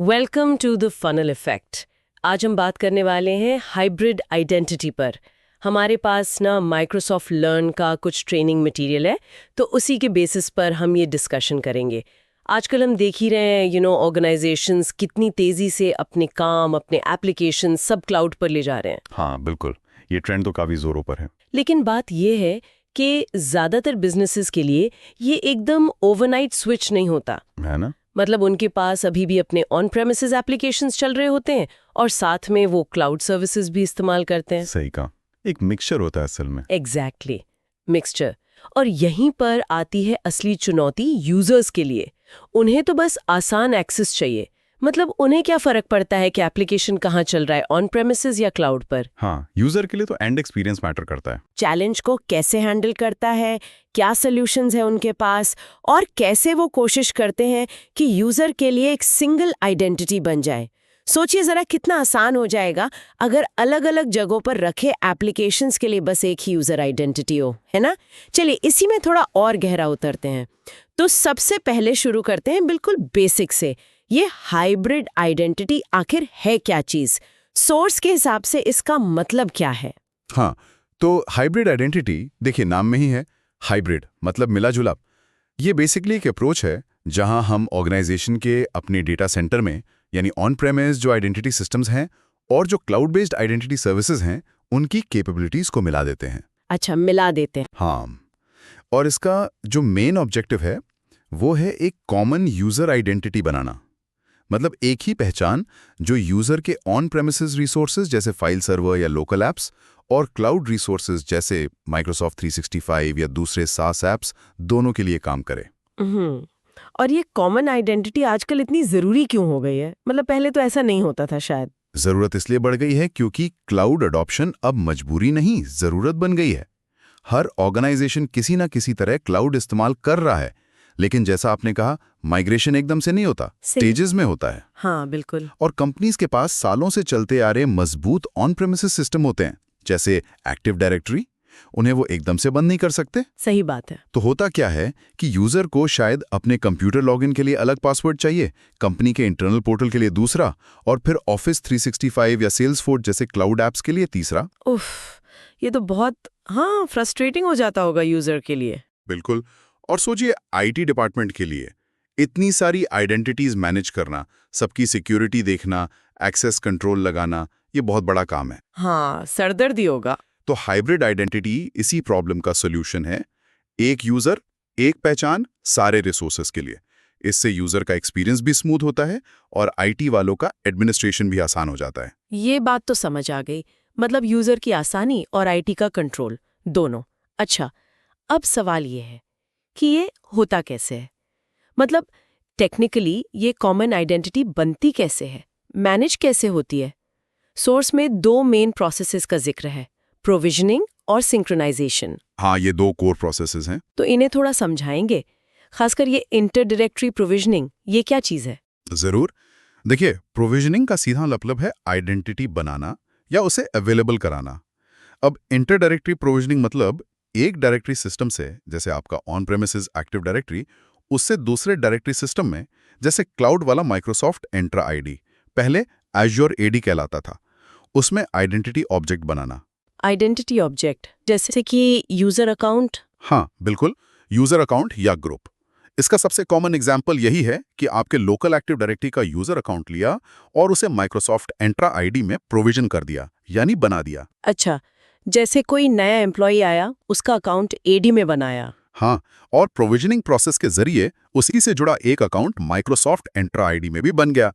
Welcome to the funnel effect. आज हम बात करने वाले हैं हाइब्रिड आइडेंटिटी पर। हमारे पास ना माइक्रोसॉफ्ट लर्न का कुछ ट्रेनिंग मटेरियल है, तो उसी के बेसिस पर हम ये डिस्कशन करेंगे। आजकल हम देख ही रहे हैं ऑर्गेनाइजेशंस कितनी तेजी से अपने काम, अपने एप्लीकेशन सब क्लाउड पर ले जा रहे हैं। हाँ बिल्कुल, ये ट्रेंड तो काफी जोरों पर है। लेकिन बात ये है कि ज़्यादातर बिजनेसेस के लिए ये एकदम ओवरनाइट स्विच नहीं होता है ना। मतलब उनके पास अभी भी अपने ऑन प्रेमिसेस एप्लीकेशंस चल रहे होते हैं और साथ में वो क्लाउड सर्विसेज भी इस्तेमाल करते हैं। सही कहा, एक मिक्सचर होता है असल में। Exactly, mixture. और यहीं पर आती है असली चुनौती यूजर्स के लिए। उन्हें तो बस आसान एक्सेस चाहिए। मतलब उन्हें क्या फर्क पड़ता है कि एप्लीकेशन कहाँ चल रहा है, ऑन प्रेमिसेस या क्लाउड पर। हाँ, यूजर के लिए तो एंड एक्सपीरियंस मैटर करता है। चैलेंज को कैसे हैंडल करता है, क्या सॉल्यूशंस है उनके पास, और कैसे वो कोशिश करते हैं कि यूजर के लिए एक सिंगल आइडेंटिटी बन जाए। सोचिए जरा कितना आसान हो जाएगा अगर अलग अलग जगहों पर रखे एप्लीकेशंस के लिए बस एक ही यूजर आइडेंटिटी हो, है ना। चलिए इसी में थोड़ा और गहरा उतरते हैं। तो सबसे पहले शुरू करते हैं बिल्कुल बेसिक से। ये हाइब्रिड आइडेंटिटी आखिर है क्या चीज? सोर्स के हिसाब से इसका मतलब क्या है? हाँ, तो हाइब्रिड आइडेंटिटी देखिए नाम में ही है। हाइब्रिड मतलब मिला जुला। ये बेसिकली एक अप्रोच है जहां हम ऑर्गेनाइजेशन के अपने डेटा सेंटर में यानी ऑन प्रेमिस जो आइडेंटिटी सिस्टम्स हैं और जो क्लाउड बेस्ड आइडेंटिटी सर्विसेज हैं उनकी कैपेबिलिटीज को मिला देते हैं। अच्छा, मिला देते हैं। हाँ, और इसका जो मेन ऑब्जेक्टिव है वो है एक कॉमन यूजर आइडेंटिटी बनाना। मतलब एक ही पहचान जो यूजर के ऑन प्रेमिसेस रिसोर्सेज जैसे फाइल सर्वर या लोकल एप्स और क्लाउड रिसोर्सेज जैसे माइक्रोसॉफ्ट 365 या दूसरे सास एप्स दोनों के लिए काम करे। और ये कॉमन आइडेंटिटी आजकल इतनी जरूरी क्यों हो गई है? मतलब पहले तो ऐसा नहीं होता था शायद। जरूरत इसलिए बढ़ गई है क्योंकि क्लाउड अडॉप्शन अब मजबूरी नहीं, जरूरत बन गई है। हर ऑर्गेनाइजेशन किसी ना किसी तरह क्लाउड इस्तेमाल कर रहा है, लेकिन जैसा आपने कहा माइग्रेशन एकदम से नहीं होता, स्टेजेस में होता है। हाँ बिल्कुल। और कंपनीज के पास सालों से चलते आ रहे मजबूत ऑन प्रेमिसेस सिस्टम होते हैं जैसे एक्टिव डायरेक्टरी। उन्हें वो एकदम से बंद नहीं कर सकते। सही बात है। तो होता क्या है कि यूजर को शायद अपने कंप्यूटर लॉगिन के लिए अलग पासवर्ड चाहिए, कंपनी के इंटरनल पोर्टल के लिए दूसरा, और फिर ऑफिस 365 या सेल्सफोर्स जैसे क्लाउड एप्स के लिए तीसरा। उफ, ये तो बहुत फ्रस्ट्रेटिंग हो जाता होगा यूजर के लिए। बिल्कुल। और सोचिए आईटी डिपार्टमेंट के लिए इतनी सारी आइडेंटिटीज मैनेज करना, सबकी सिक्योरिटी देखना, एक्सेस कंट्रोल लगाना, ये बहुत बड़ा काम है। हाँ, सरदर्दी होगा। तो हाइब्रिड आइडेंटिटी इसी प्रॉब्लम का सॉल्यूशन है। एक यूजर, एक पहचान सारे रिसोर्सेज के लिए। इससे यूजर का एक्सपीरियंस भी स्मूथ होता है और आईटी वालों का एडमिनिस्ट्रेशन भी आसान हो जाता है। ये बात तो समझ आ गई। मतलब यूजर की आसानी और आईटी का कंट्रोल दोनों। अच्छा, अब सवाल ये है कि ये होता कैसे है? मतलब टेक्निकली ये कॉमन आइडेंटिटी बनती कैसे है, मैनेज कैसे होती है? सोर्स में दो मेन प्रोसेसेस का जिक्र है, प्रोविजनिंग और सिंक्रोनाइजेशन। हाँ, ये दो कोर प्रोसेसेस हैं। तो इन्हें थोड़ा समझाएंगे, खासकर ये इंटर डायरेक्टरी प्रोविजनिंग, ये क्या चीज़ है? जरूर। देखिए, प्रोविजनिंग का सीधा मतलब है आइडेंटिटी बनाना या उसे अवेलेबल कराना। अब इंटर डायरेक्टरी प्रोविजनिंग मतलब एक डायरेक्टरी सिस्टम से, जैसे आपका ऑन प्रेमिसेस एक्टिव डायरेक्टरी, उससे दूसरे डायरेक्टरी सिस्टम में, जैसे क्लाउड वाला माइक्रोसॉफ्ट एंट्रा आईडी, पहले एज्योर एडी कहलाता था, उसमें आइडेंटिटी ऑब्जेक्ट बनाना। आइडेंटिटी ऑब्जेक्ट जैसे कि यूजर अकाउंट? हाँ बिल्कुल, यूजर अकाउंट या ग्रुप। इसका सबसे कॉमन एग्जाम्पल यही है कि आपके लोकल एक्टिव डायरेक्टरी का यूजर अकाउंट लिया और उसे माइक्रोसॉफ्ट एंट्रा आईडी में प्रोविजन कर दिया, यानी बना दिया। अच्छा, जैसे कोई नया एम्प्लॉय आया, उसका अकाउंट एडी में बनाया। हाँ, और प्रोविजनिंग प्रोसेस के जरिए उसी से जुड़ा एक अकाउंट माइक्रोसॉफ्ट एंट्रा आईडी में भी बन गया।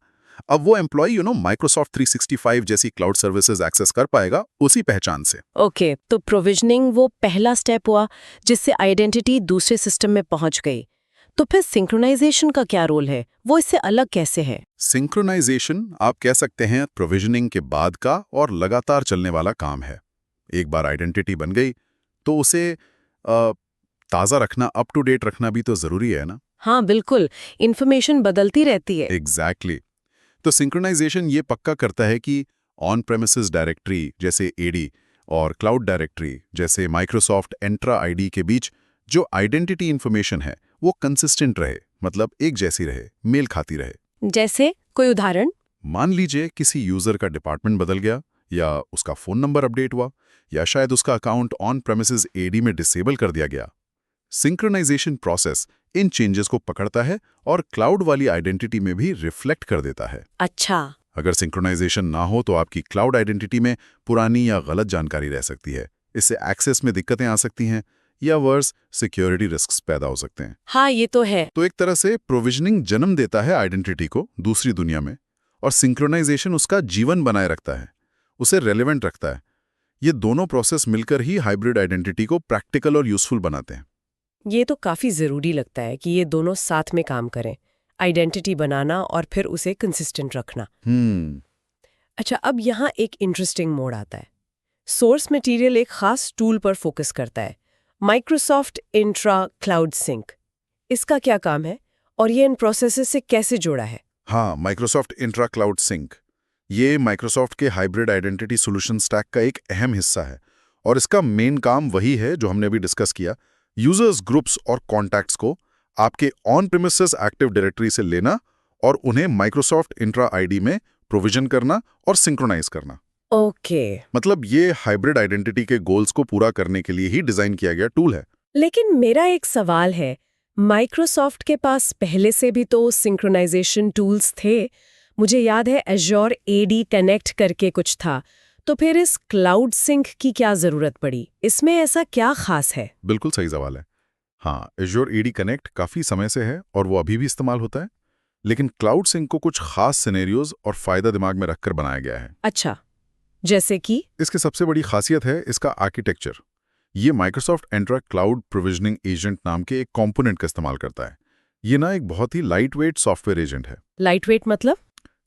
अब वो एम्प्लॉय माइक्रोसॉफ्ट 365 जैसी क्लाउड सर्विसेज एक्सेस कर पाएगा उसी पहचान से। ओके, तो प्रोविजनिंग वो पहला स्टेप हुआ जिससे आइडेंटिटी दूसरे सिस्टम में पहुंच गई। तो फिर सिंक्रोनाइजेशन का क्या रोल है? वो इससे अलग कैसे है? सिंक्रोनाइजेशन आप कह सकते हैं प्रोविजनिंग के बाद का और लगातार चलने वाला काम है। एक बार आइडेंटिटी बन गई तो उसे ताज़ा रखना, अप टू डेट रखना भी तो ज़रूरी है ना। हाँ बिल्कुल, इन्फॉर्मेशन बदलती रहती है। एग्जैक्टली। तो सिंक्रोनाइजेशन ये पक्का करता है कि ऑन प्रेमिसेस डायरेक्टरी जैसे एडी और क्लाउड डायरेक्टरी जैसे माइक्रोसॉफ्ट एंट्रा आईडी के बीच जो आइडेंटिटी इन्फॉर्मेशन है वो कंसिस्टेंट रहे, मतलब एक जैसी रहे, मेल खाती रहे। जैसे कोई उदाहरण? मान लीजिए किसी यूजर का डिपार्टमेंट बदल गया, या उसका फोन नंबर अपडेट हुआ, या शायद उसका अकाउंट ऑन प्रेमिसेस एडी में डिसेबल कर दिया गया। सिंक्रोनाइजेशन प्रोसेस इन चेंजेस को पकड़ता है और क्लाउड वाली आइडेंटिटी में भी रिफ्लेक्ट कर देता है। अच्छा। अगर सिंक्रोनाइजेशन ना हो तो आपकी क्लाउड आइडेंटिटी में पुरानी या गलत जानकारी रह सकती है। इससे एक्सेस में दिक्कतें आ सकती हैं, या वर्स सिक्योरिटी रिस्क्स पैदा हो सकते हैं। हाँ, ये तो है। तो एक तरह से प्रोविजनिंग जन्म देता है आइडेंटिटी को दूसरी दुनिया में, और सिंक्रोनाइजेशन उसका जीवन बनाए रखता है, उसे रेलेवेंट रखता है। ये दोनों प्रोसेस मिलकर ही हाइब्रिड आइडेंटिटी को प्रैक्टिकल और यूजफुल बनाते हैं। ये तो काफी जरूरी लगता है कि ये दोनों साथ में काम करें, आइडेंटिटी बनाना और फिर उसे कंसिस्टेंट रखना। अच्छा, अब यहाँ एक इंटरेस्टिंग मोड आता है। सोर्स मटेरियल एक खास टूल पर फोकस करता है, माइक्रोसॉफ्ट इंट्रा क्लाउड सिंक। इसका क्या काम है और ये इन प्रोसेसेस से कैसे जोड़ा है? हाँ, माइक्रोसॉफ्ट इंट्रा क्लाउड सिंक ये माइक्रोसॉफ्ट के हाइब्रिड आइडेंटिटी सॉल्यूशन स्टैक का एक अहम हिस्सा है, और इसका मेन काम वही है जो हमने अभी डिस्कस किया। यूजर्स, ग्रुप्स और कॉन्टैक्ट्स को आपके ऑन प्रीमिसेस एक्टिव डायरेक्टरी से लेना और उन्हें माइक्रोसॉफ्ट इंट्रा आईडी में प्रोविजन करना और सिंक्रोनाइज करना। ओके। मतलब ये हाइब्रिड आइडेंटिटी के गोल्स को पूरा करने के लिए ही डिजाइन किया गया टूल है। लेकिन मेरा एक सवाल है, माइक्रोसॉफ्ट के पास पहले से भी तो सिंक्रोनाइजेशन टूल्स थे। मुझे याद है एज़्योर एडी कनेक्ट करके कुछ था। तो फिर इस क्लाउड सिंक की क्या जरूरत पड़ी? इसमें ऐसा क्या खास है? बिल्कुल सही सवाल है। हाँ, एज़्योर एडी कनेक्ट काफी समय से है और वो अभी भी इस्तेमाल होता है, लेकिन क्लाउड सिंक को कुछ खास सिनेरियोज और फायदा दिमाग में रखकर बनाया गया है। अच्छा, जैसे कि? इसकी सबसे बड़ी खासियत है इसका आर्किटेक्चर। ये माइक्रोसॉफ्ट एंट्रा क्लाउड प्रोविजनिंग एजेंट नाम के एक कंपोनेंट का इस्तेमाल करता है। ये ना एक बहुत ही लाइट वेट सॉफ्टवेयर एजेंट है। लाइट वेट मतलब?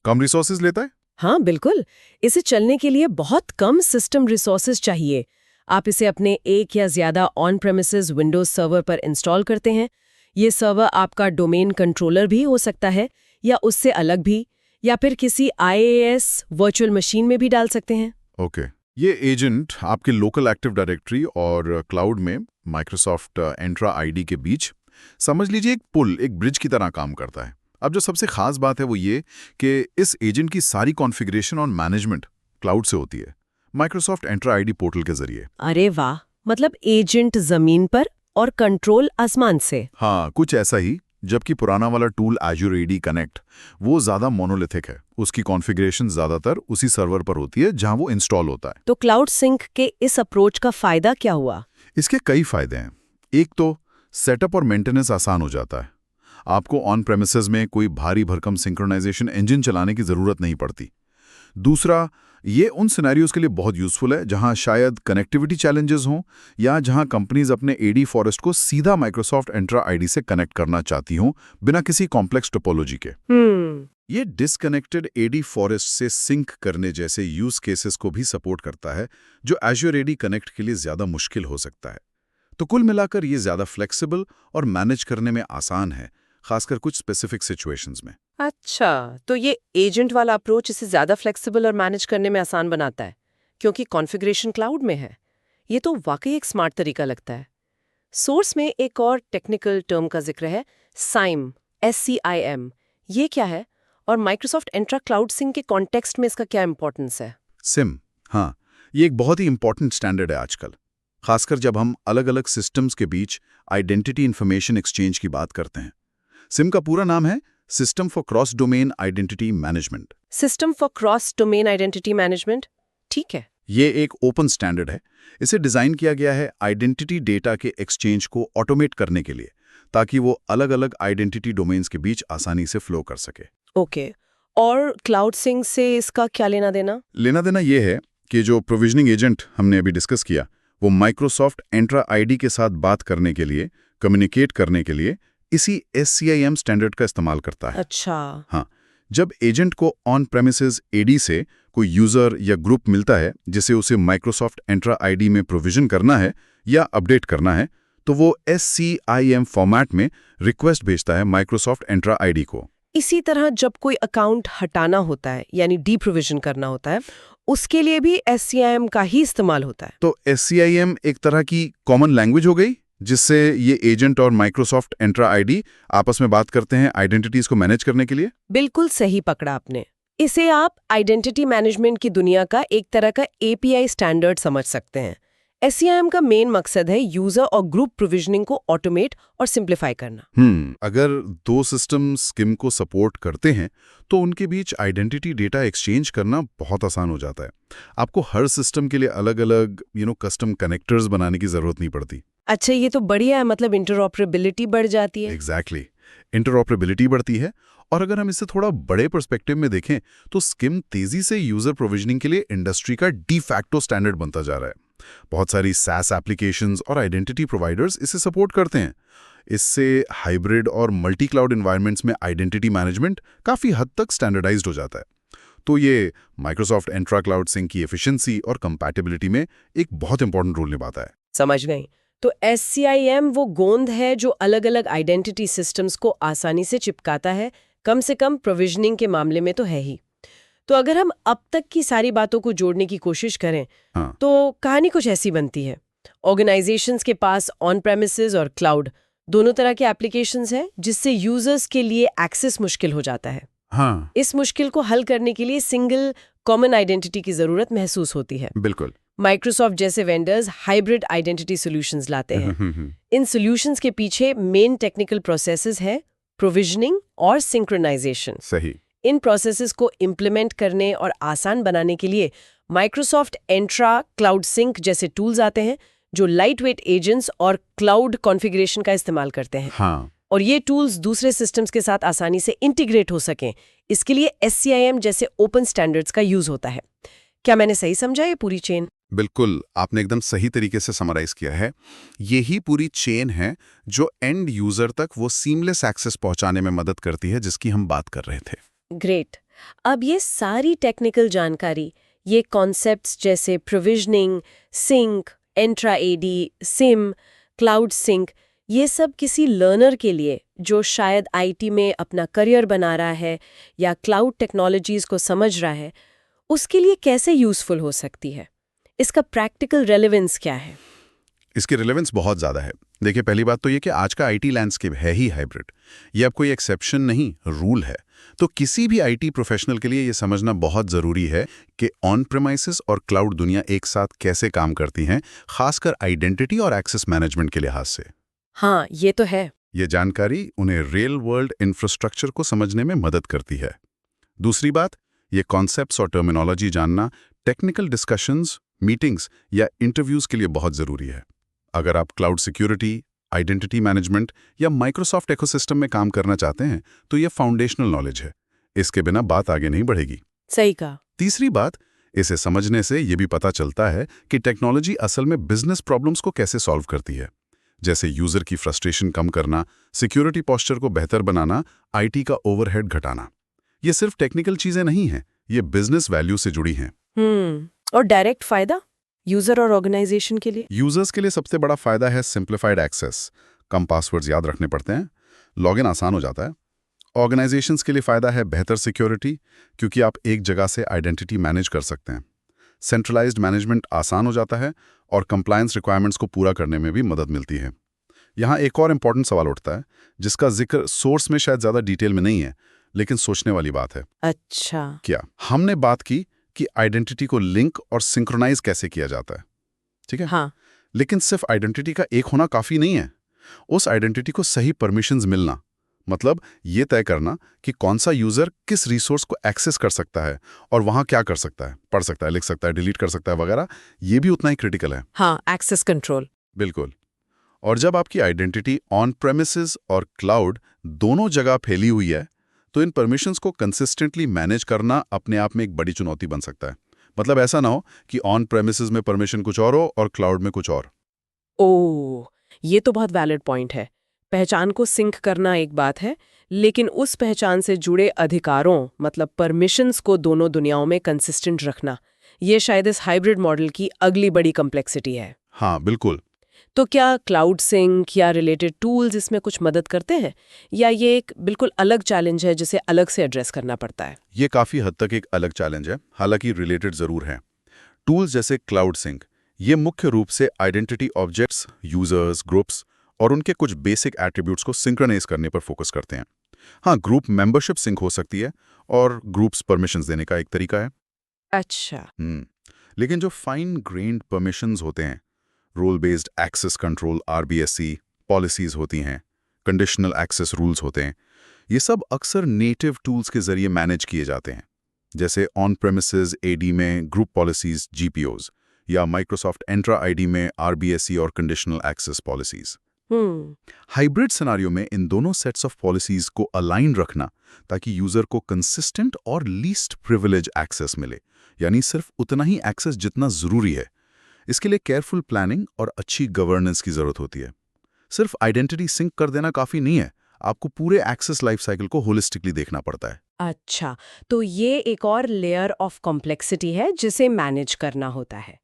कम रिसोर्सेज लेता है। हाँ बिल्कुल, इसे चलने के लिए बहुत कम सिस्टम रिसोर्सेज चाहिए। आप इसे अपने एक या ज्यादा ऑन प्रेमिसेस विंडोज सर्वर पर इंस्टॉल करते हैं। ये सर्वर आपका डोमेन कंट्रोलर भी हो सकता है, या उससे अलग भी, या फिर किसी IaaS वर्चुअल मशीन में भी डाल सकते हैं। ओके, ये एजेंट आपके लोकल एक्टिव डायरेक्टरी और क्लाउड में माइक्रोसॉफ्ट एंट्रा आईडी के बीच, समझ लीजिए एक पुल, एक ब्रिज की तरह काम करता है। अब जो सबसे खास बात है वो ये कि इस एजेंट की सारी कॉन्फ़िगरेशन और मैनेजमेंट क्लाउड से होती है, माइक्रोसॉफ्ट एंट्रा आईडी पोर्टल के जरिए। अरे वाह, मतलब एजेंट जमीन पर और कंट्रोल आसमान से। हाँ, कुछ ऐसा ही। जबकि पुराना वाला टूल एज़्योर एडी कनेक्ट वो ज्यादा मोनोलिथिक है, उसकी कॉन्फ़िगरेशन ज्यादातर उसी सर्वर पर होती है जहां वो इंस्टॉल होता है। तो क्लाउड सिंक के इस अप्रोच का फायदा क्या हुआ? इसके कई फायदे हैं। एक तो सेटअप और मेंटेनेंस आसान हो जाता है। आपको ऑन प्रेमिसेस में कोई भारी भरकम सिंक्रोनाइजेशन इंजन चलाने की जरूरत नहीं पड़ती। दूसरा, ये उन सिनेरियोज के लिए बहुत यूजफुल है जहां शायद कनेक्टिविटी चैलेंजेस हों, या जहां कंपनीज अपने एडी फॉरेस्ट को सीधा माइक्रोसॉफ्ट एंट्रा आईडी से कनेक्ट करना चाहती हों बिना किसी कॉम्प्लेक्स टोपोलॉजी के। ये डिसकनेक्टेड एडी फॉरेस्ट से सिंक करने जैसे यूज केसेस को भी सपोर्ट करता है, जो एज़्योर एडी कनेक्ट के लिए ज्यादा मुश्किल हो सकता है। तो कुल मिलाकर ये ज्यादा फ्लेक्सिबल और मैनेज करने में आसान है, खासकर कुछ स्पेसिफिक सिचुएशंस में। अच्छा, तो ये एजेंट वाला अप्रोच इसे ज्यादा फ्लेक्सिबल और मैनेज करने में आसान बनाता है, क्योंकि कॉन्फ़िगरेशन क्लाउड में है। ये तो वाकई एक स्मार्ट तरीका लगता है। सोर्स में एक और टेक्निकल टर्म का जिक्र है, SIEM, SCIM। ये क्या है और माइक्रोसॉफ्ट एंट्रा क्लाउड सिंक के कॉन्टेक्स्ट में इसका क्या इंपॉर्टेंस है? सिम, हाँ, ये एक बहुत ही इंपॉर्टेंट स्टैंडर्ड है आजकल, खासकर जब हम अलग अलग सिस्टम्स के बीच आइडेंटिटी इंफॉर्मेशन एक्सचेंज की बात करते हैं। सिम का पूरा नाम है system for cross domain identity management. System for cross domain identity management, ठीक है। ये एक ओपन स्टैंडर्ड है। इसे डिजाइन किया गया है आइडेंटिटी डेटा के एक्सचेंज को ऑटोमेट करने के लिए, ताकि वो अलग अलग आइडेंटिटी डोमेन्स के बीच आसानी से फ्लो कर सके। ओके, और क्लाउड सिंक से इसका क्या लेना देना? लेना देना ये है कि जो प्रोविजनिंग एजेंट हमने अभी डिस्कस किया, वो माइक्रोसॉफ्ट एंट्रा आईडी के साथ बात करने के लिए, कम्युनिकेट करने के लिए इसी SCIM स्टैंडर्ड का इस्तेमाल करता है। अच्छा। हाँ, जब एजेंट को ऑन प्रेमिसेस एडी से कोई यूजर या ग्रुप मिलता है जिसे उसे माइक्रोसॉफ्ट एंट्रा आईडी में प्रोविजन करना है या अपडेट करना है, तो वो SCIM फॉर्मेट में रिक्वेस्ट भेजता है माइक्रोसॉफ्ट एंट्रा आईडी को। इसी तरह जब कोई अकाउंट हटाना होता है, यानी डी प्रोविजन करना होता है, उसके लिए भी SCIM का ही इस्तेमाल होता है। तो SCIM एक तरह की कॉमन लैंग्वेज हो गई। जिससे ये एजेंट और माइक्रोसॉफ्ट एंट्रा आईडी आपस में बात करते हैं आइडेंटिटीज को मैनेज करने के लिए। बिल्कुल सही पकड़ा आपने। इसे आप आइडेंटिटी मैनेजमेंट की दुनिया का एक तरह का एपीआई स्टैंडर्ड समझ सकते हैं। SCIM का मेन मकसद है यूजर और ग्रुप प्रोविजनिंग को ऑटोमेट और सिंप्लीफाई करना। अगर दो सिस्टम स्किम को सपोर्ट करते हैं तो उनके बीच आइडेंटिटी डेटा एक्सचेंज करना बहुत आसान हो जाता है। आपको हर सिस्टम के लिए अलग-अलग कस्टम कनेक्टर्स बनाने की जरूरत नहीं पड़ती। अच्छा, ये तो बढ़िया है, मतलब इंटरऑपरेबिलिटी बढ़ जाती है। एग्जैक्टली, इंटरऑपरेबिलिटी बढ़ती है। और अगर हम इसे थोड़ा बड़े पर्सपेक्टिव में देखें तो स्किम तेजी से यूजर प्रोविजनिंग के लिए इंडस्ट्री का डी फैक्टो स्टैंडर्ड बनता जा रहा है। बहुत सारी SaaS एप्लीकेशंस और आइडेंटिटी प्रोवाइडर्स इसे सपोर्ट करते हैं। इससे हाइब्रिड और मल्टी क्लाउड एनवायरनमेंट्स में आइडेंटिटी मैनेजमेंट काफी हद तक स्टैंडर्डाइज्ड हो जाता है। तो ये माइक्रोसॉफ्ट एंट्रा क्लाउड सिंक की एफिशिएंसी और कंपैटिबिलिटी में एक बहुत इंपॉर्टेंट रोल निभाता है। समझ गई। तो SCIM वो गोंद है जो अलग अलग आइडेंटिटी सिस्टम्स को आसानी से चिपकाता है, कम से कम प्रोविजनिंग के मामले में तो है ही। तो अगर हम अब तक की सारी बातों को जोड़ने की कोशिश करें तो कहानी कुछ ऐसी बनती है। ऑर्गेनाइजेशंस के पास ऑन प्रेमिसेस और क्लाउड दोनों तरह के एप्लीकेशंस हैं, जिससे यूजर्स के लिए एक्सेस मुश्किल हो जाता है। इस मुश्किल को हल करने के लिए सिंगल कॉमन आइडेंटिटी की जरूरत महसूस होती है। बिल्कुल। माइक्रोसॉफ्ट जैसे वेंडर्स हाइब्रिड आइडेंटिटी सॉल्यूशंस लाते हैं। इन सॉल्यूशंस के पीछे मेन टेक्निकल प्रोसेसेस है प्रोविजनिंग और सिंक्रोनाइजेशन। सही। इन प्रोसेसेस को इम्प्लीमेंट करने और आसान बनाने के लिए माइक्रोसॉफ्ट एंट्रा, क्लाउड सिंक जैसे टूल्स आते हैं जो लाइट वेट एजेंट्स और क्लाउड कॉन्फ़िगरेशन का इस्तेमाल करते हैं। और ये टूल्स दूसरे सिस्टम्स के साथ आसानी से इंटीग्रेट हो सकें, इसके लिए SCIM जैसे ओपन स्टैंडर्ड्स का यूज होता है। क्या मैंने सही समझा ये पूरी चेन? बिल्कुल, आपने एकदम सही तरीके से समराइज किया है। यही पूरी चेन है जो एंड यूजर तक वो सीमलेस एक्सेस पहुंचाने में मदद करती है, जिसकी हम बात कर रहे थे। ग्रेट। अब ये सारी टेक्निकल जानकारी, ये कॉन्सेप्ट्स जैसे provisioning, sync, Entra ID, SIM, cloud sync, ये सब किसी लर्नर के लिए जो शायद IT में अपना करियर बना रहा है या क्लाउड टेक्नोलॉजीज को समझ रहा है, उसके लिए कैसे यूजफुल हो सकती है? इसका प्रैक्टिकल रेलेवेंस क्या है? इसकी रिलेवेंस बहुत ज़्यादा है। देखिए, पहली बात तो ये कि आज का IT लैंडस्केप है ही हाइब्रिड। ये अब कोई एक्सेप्शन नहीं, रूल है। तो किसी भी IT प्रोफेशनल के लिए ये समझना बहुत ज़रूरी है कि ऑन प्रेमाइसेस और क्लाउड दुनिया एक साथ कैसे काम करती हैं, खासकर आइडेंटिटी और एक्सेस मैनेजमेंट के लिहाज से। हाँ, ये तो है। ये जानकारी उन्हें रियल वर्ल्ड इंफ्रास्ट्रक्चर को समझने में मदद करती है। दूसरी बात, ये कॉन्सेप्ट्स और टर्मिनोलॉजी जानना टेक्निकल डिस्कशंस, मीटिंग्स या इंटरव्यूज के लिए बहुत ज़रूरी है। अगर आप क्लाउड सिक्योरिटी, आइडेंटिटी मैनेजमेंट या माइक्रोसॉफ्ट इकोसिस्टम में काम करना चाहते हैं तो ये फाउंडेशनल नॉलेज है। इसके बिना बात आगे नहीं बढ़ेगी। सही कहा। तीसरी बात, इसे समझने से ये भी पता चलता है कि टेक्नोलॉजी असल में बिजनेस प्रॉब्लम्स को कैसे सॉल्व करती है, जैसे यूजर की फ्रस्ट्रेशन कम करना, सिक्योरिटी पोस्चर को बेहतर बनाना, IT का ओवरहेड घटाना। ये सिर्फ टेक्निकल चीजें नहीं हैं, ये बिजनेस वैल्यू से जुड़ी हैं। और डायरेक्ट फायदा यूजर और ऑर्गेनाइजेशन के लिए? यूजर्स के लिए सबसे बड़ा फायदा है सिंप्लीफाइड एक्सेस। कम पासवर्ड्स याद रखने पड़ते हैं, लॉगिन आसान हो जाता है। ऑर्गेनाइजेशंस के लिए फायदा है बेहतर सिक्योरिटी, क्योंकि आप एक जगह से आइडेंटिटी मैनेज कर सकते हैं। सेंट्रलाइज्ड मैनेजमेंट आसान हो जाता है और कंप्लायंस रिक्वायरमेंट्स को पूरा करने में भी मदद मिलती है। यहाँ एक और इम्पॉर्टेंट सवाल उठता है, जिसका जिक्र सोर्स में शायद ज़्यादा डिटेल में नहीं है, लेकिन सोचने वाली बात है। अच्छा। क्या हमने बात की कि आइडेंटिटी को लिंक और सिंक्रोनाइज कैसे किया जाता है, ठीक है? हाँ। लेकिन सिर्फ आइडेंटिटी का एक होना काफ़ी नहीं है। उस आइडेंटिटी को सही परमिशंस मिलना, मतलब ये तय करना कि कौन सा यूजर किस रिसोर्स को एक्सेस कर सकता है और वहां क्या कर सकता है, पढ़ सकता है, लिख सकता है, डिलीट कर सकता है वगैरह, ये भी उतना ही क्रिटिकल है। हाँ, एक्सेस कंट्रोल। बिल्कुल। और जब आपकी आइडेंटिटी ऑन प्रेमिसेस और क्लाउड दोनों जगह फैली हुई है तो इन परमिशंस को कंसिस्टेंटली मैनेज करना अपने आप में एक बड़ी चुनौती बन सकता है। मतलब ऐसा ना हो कि ऑन प्रेमिसेस में परमिशन कुछ और हो और क्लाउड में कुछ और। ओह, ये तो बहुत वैलिड पॉइंट है। पहचान को सिंक करना एक बात है, लेकिन उस पहचान से जुड़े अधिकारों मतलब परमिशंस को दोनों दुनियाओं में कंसिस्टेंट रखना, ये शायद इस हाइब्रिड मॉडल की अगली बड़ी कॉम्प्लेक्सिटी है। हाँ, बिल्कुल। तो क्या क्लाउड सिंक या रिलेटेड टूल्स इसमें कुछ मदद करते हैं, या ये एक बिल्कुल अलग चैलेंज है जिसे अलग से एड्रेस करना पड़ता है? ये काफ़ी हद तक एक अलग चैलेंज है, हालांकि रिलेटेड ज़रूर है। टूल्स जैसे क्लाउड सिंक ये मुख्य रूप से आइडेंटिटी ऑब्जेक्ट्स, यूजर्स, ग्रुप्स और उनके कुछ बेसिक एट्रीब्यूट्स को सिंक्रोनाइज करने पर फोकस करते हैं। हाँ, ग्रुप मेंबरशिप सिंक हो सकती है और ग्रुप्स परमिशंस देने का एक तरीका है। अच्छा। लेकिन जो फाइन ग्रेन्ड परमिशंस होते हैं, role based access control RBSC policies होती हैं, कंडीशनल एक्सेस रूल्स होते हैं, ये सब अक्सर नेटिव टूल्स के जरिए मैनेज किए जाते हैं, जैसे ऑन प्रेमिसेस AD में ग्रुप पॉलिसीज GPOs या माइक्रोसॉफ्ट एंट्रा ID में RBSC और conditional access policies. Hybrid scenario में इन दोनों सेट्स ऑफ पॉलिसीज को अलाइन रखना ताकि यूजर को कंसिस्टेंट और लीस्ट प्रिविलेज एक्सेस मिले, यानी सिर्फ उतना ही एक्सेस जितना जरूरी है। इसके लिए केयरफुल प्लानिंग और अच्छी गवर्नेंस की जरूरत होती है। सिर्फ आइडेंटिटी सिंक कर देना काफी नहीं है, आपको पूरे एक्सेस लाइफ साइकिल को होलिस्टिकली देखना पड़ता है। अच्छा, तो ये एक और लेयर ऑफ कॉम्प्लेक्सिटी है जिसे मैनेज करना होता है।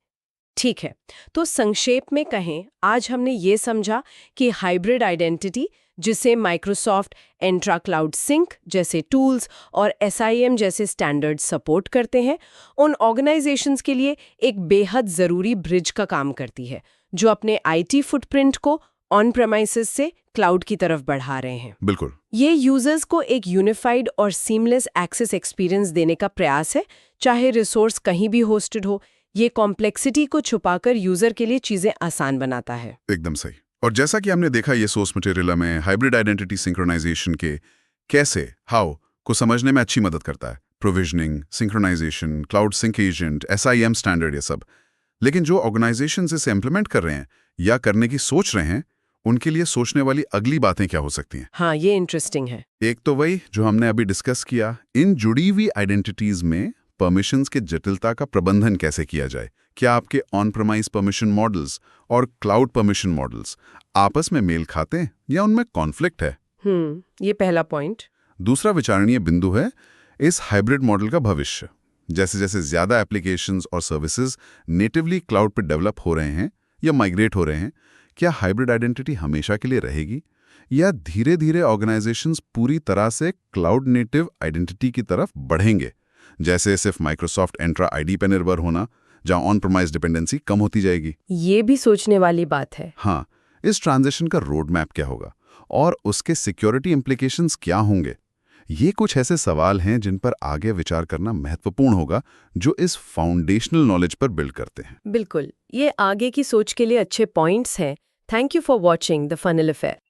ठीक है, तो संक्षेप में कहें, आज हमने ये समझा कि हाइब्रिड आइडेंटिटी, जिसे माइक्रोसॉफ्ट एंट्रा क्लाउड सिंक जैसे टूल्स और SIEM जैसे स्टैंडर्ड सपोर्ट करते हैं, उन ऑर्गेनाइजेशंस के लिए एक बेहद ज़रूरी ब्रिज का काम करती है, जो अपने IT फुटप्रिंट को ऑन प्रेमाइसेस से क्लाउड की तरफ बढ़ा रहे हैं। बिल्कुल। ये यूजर्स को एक यूनिफाइड और सीमलेस एक्सेस एक्सपीरियंस देने का प्रयास है, चाहे रिसोर्स कहीं भी होस्टेड हो। ये कॉम्प्लेक्सिटी को छुपाकर यूजर के लिए चीजें आसान बनाता है। एकदम सही। और जैसा कि हमने देखा ये सोर्स मटेरियल में हाइब्रिड आइडेंटिटी सिंक्रोनाइजेशन के कैसे, हाउ को समझने में अच्छी मदद करता है। Provisioning, synchronisation, cloud sync agent, SIEM standard, ये सब। लेकिन जो ऑर्गेनाइजेशन इसे इम्प्लीमेंट कर रहे हैं या करने की सोच रहे हैं, उनके लिए सोचने वाली अगली बातें क्या हो सकती हैं? हाँ, ये इंटरेस्टिंग है। एक तो वही जो हमने अभी डिस्कस किया, इन जुड़ी हुई आइडेंटिटीज में परमिशंस के जटिलता का प्रबंधन कैसे किया जाए। क्या आपके ऑन प्रेमाइज परमिशन मॉडल्स और क्लाउड परमिशन मॉडल्स आपस में मेल खाते हैं या उनमें कॉन्फ्लिक्ट है? ये पहला पॉइंट। दूसरा विचारणीय बिंदु है इस हाइब्रिड मॉडल का भविष्य। जैसे जैसे ज्यादा एप्लीकेशंस और सर्विसेज नेटिवली क्लाउड पर डेवलप हो रहे हैं या माइग्रेट हो रहे हैं, क्या हाइब्रिड आइडेंटिटी हमेशा के लिए रहेगी या धीरे धीरे ऑर्गेनाइजेशंस पूरी तरह से क्लाउड नेटिव आइडेंटिटी की तरफ बढ़ेंगे, जैसे सिर्फ माइक्रोसॉफ्ट एंट्रा ID पे निर्भर होना, जहां ऑन प्रेमाइज डिपेंडेंसी कम होती जाएगी? ये भी सोचने वाली बात है। हाँ, इस ट्रांजिशन का रोड मैप क्या होगा और उसके सिक्योरिटी इम्प्लीकेशंस क्या होंगे? ये कुछ ऐसे सवाल हैं जिन पर आगे विचार करना महत्वपूर्ण होगा, जो इस फाउंडेशनल नॉलेज पर बिल्ड करते हैं। बिल्कुल, ये आगे की सोच के लिए अच्छे पॉइंट्स हैं। Thank you for watching the funnel affair.